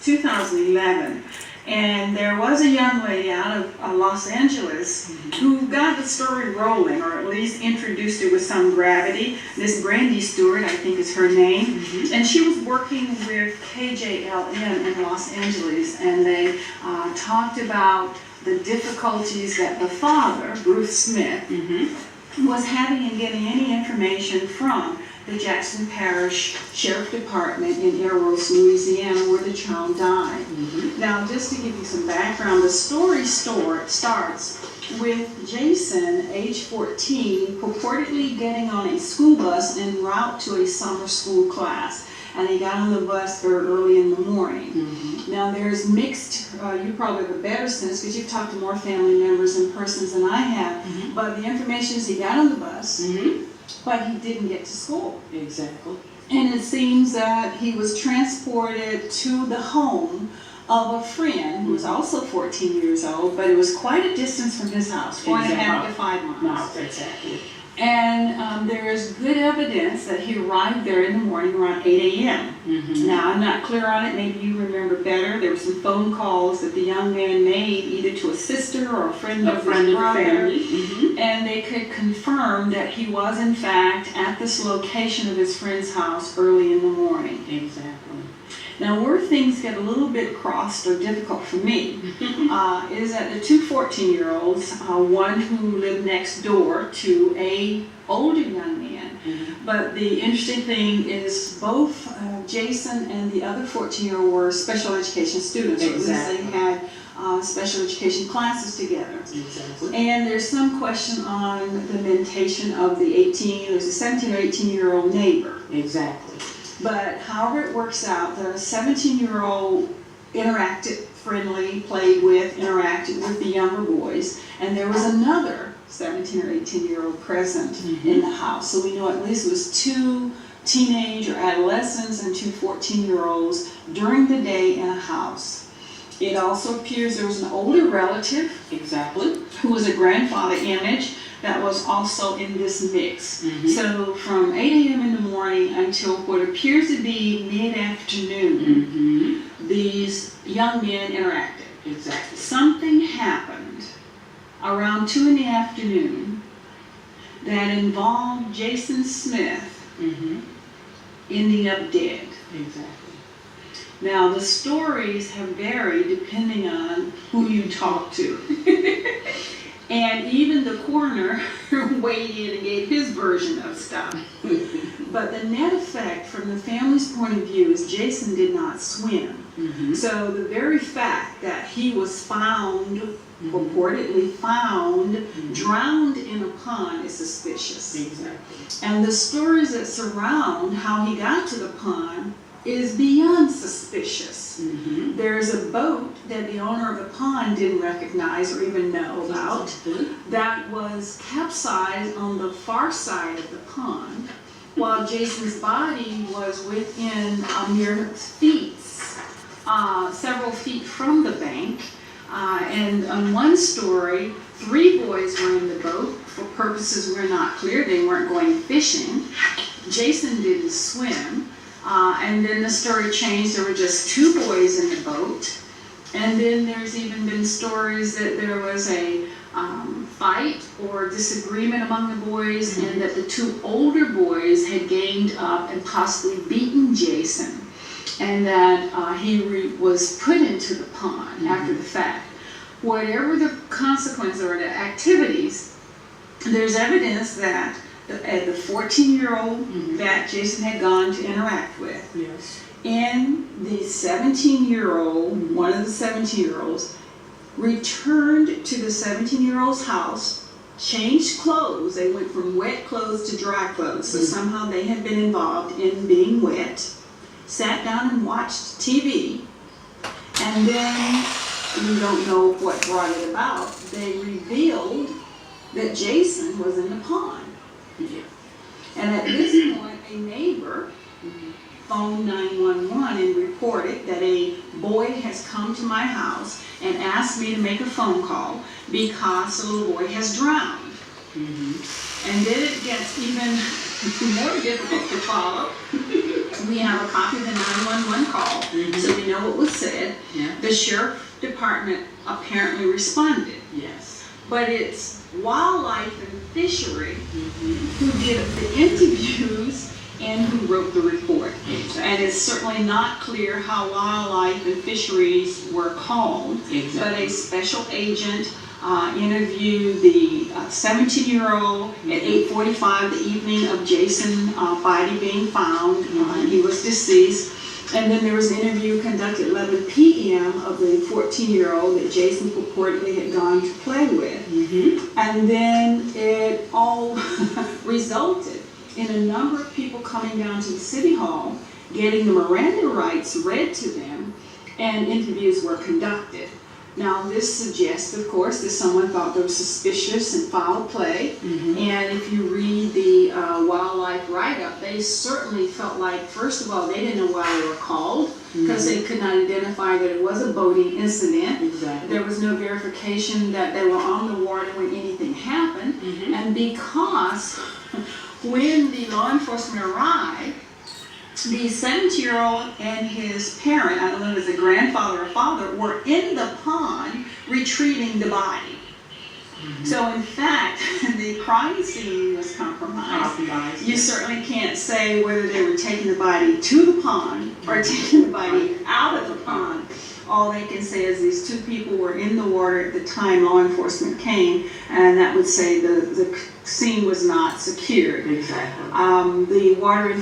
2011. And there was a young lady out of Los Angeles who got the story rolling, or at least introduced it with some gravity. Miss Brandy Stewart, I think is her name. And she was working with KJLM in Los Angeles, and they talked about the difficulties that the father, Bruce Smith, was having in getting any information from the Jackson Parish Sheriff Department in Errol's, Louisiana, where the child died. Now, just to give you some background, the story starts with Jason, age 14, purportedly getting on a school bus en route to a summer school class. And he got on the bus very early in the morning. Now, there's mixed, you probably have a better sense because you've talked to more family members and persons than I have, but the information is he got on the bus, but he didn't get to school. Exactly. And it seems that he was transported to the home of a friend who was also 14 years old, but it was quite a distance from his house, 4.5 to 5 miles. Exactly. And there is good evidence that he arrived there in the morning around 8 a.m. Now, I'm not clear on it. Maybe you remember better. There were some phone calls that the young man made either to a sister or a friend of his brother. Family. And they could confirm that he was, in fact, at this location of his friend's house early in the morning. Exactly. Now, where things get a little bit crossed or difficult for me is that the two 14-year-olds, one who lived next door to a older young man, but the interesting thing is both Jason and the other 14-year-old were special education students. Exactly. Or at least they had special education classes together. Exactly. And there's some question on the mentation of the 17 or 18-year-old neighbor. Exactly. But however it works out, the 17-year-old interacted friendly, played with, interacted with the younger boys, and there was another 17 or 18-year-old present in the house. So we know at least it was two teenage or adolescents and two 14-year-olds during the day in a house. It also appears there was an older relative, Exactly. who was a grandfather image, that was also in this mix. So from 8 a.m. in the morning until what appears to be mid-afternoon, these young men interacted. Exactly. Something happened around 2 in the afternoon that involved Jason Smith ending up dead. Exactly. Now, the stories have varied depending on who you talk to. And even the coroner weighed in and gave his version of stuff. But the net effect from the family's point of view is Jason did not swim. So the very fact that he was found, purportedly found, drowned in a pond is suspicious. Exactly. And the stories that surround how he got to the pond is beyond suspicious. There's a boat that the owner of the pond didn't recognize or even know about that was capsized on the far side of the pond, while Jason's body was within a mere feet, several feet from the bank. And on one story, 3 boys were in the boat. For purposes we're not clear, they weren't going fishing. Jason didn't swim. And then the story changed, there were just 2 boys in the boat. And then there's even been stories that there was a fight or disagreement among the boys, and that the 2 older boys had ganged up and possibly beaten Jason, and that he was put into the pond after the fact. Whatever the consequence or the activities, there's evidence that the 14-year-old that Jason had gone to interact with, and the 17-year-old, one of the 17-year-olds, returned to the 17-year-old's house, changed clothes. They went from wet clothes to dry clothes, so somehow they had been involved in being wet, sat down and watched TV, and then, we don't know what brought it about, they revealed that Jason was in the pond. And at this point, a neighbor phoned 911 and reported that a boy has come to my house and asked me to make a phone call because the little boy has drowned. And then it gets even more difficult to follow. We have a copy of the 911 call, so we know what was said. Yeah. The sheriff department apparently responded, Yes. but it's Wildlife and Fishery Mm-hmm. who did the interviews and who wrote the report. And it's certainly not clear how Wildlife and Fisheries were called, but Exactly. a special agent interviewed the 17-year-old at 8:45 the evening of Jason body being found. He was deceased. And then there was an interview conducted at 11 p.m. of the 14-year-old that Jason purportedly had gone to play with. Mm-hmm. And then it all resulted in a number of people coming down to the city hall, getting the Miranda rights read to them, and interviews were conducted. Now this suggests, of course, that someone thought they were suspicious and foul play. And if you read the wildlife write-up, they certainly felt like, first of all, they didn't know why they were called, because they could not identify that it was a boating incident. Exactly. There was no verification that they were on the water when anything happened. And because when the law enforcement arrived, the 17-year-old and his parent, I don't know if it was a grandfather or father, were in the pond retrieving the body. So in fact, the crime scene was compromised. You certainly can't say whether they were taking the body to the pond or taking the body out of the pond. All they can say is these two people were in the water at the time law enforcement came, and that would say the scene was not secured. Exactly. The water